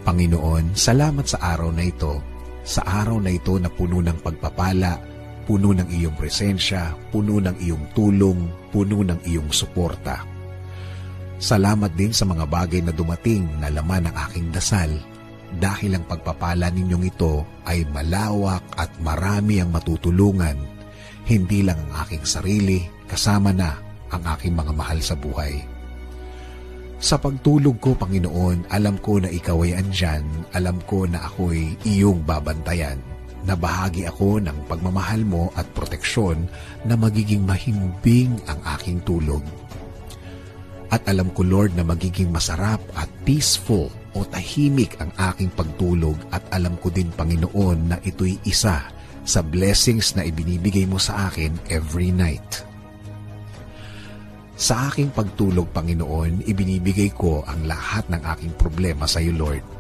Panginoon, salamat sa araw na ito, na puno ng pagpapala, puno ng iyong presensya, puno ng iyong tulong, puno ng iyong suporta. Salamat din sa mga bagay na dumating na laman ng aking dasal, dahil ang pagpapala ninyong ito ay malawak at marami ang matutulungan, hindi lang ang aking sarili, kasama na ang aking mga mahal sa buhay. Sa pagtulog ko, Panginoon, alam ko na ikaw ay andyan, alam ko na ako'y iyong babantayan, na bahagi ako ng pagmamahal mo at proteksyon na magiging mahimbing ang aking tulog. At alam ko, Lord, na magiging masarap at peaceful o tahimik ang aking pagtulog, at alam ko din, Panginoon, na ito'y isa sa blessings na ibinibigay mo sa akin every night. Sa aking pagtulog, Panginoon, ibinibigay ko ang lahat ng aking problema sa iyo, Lord.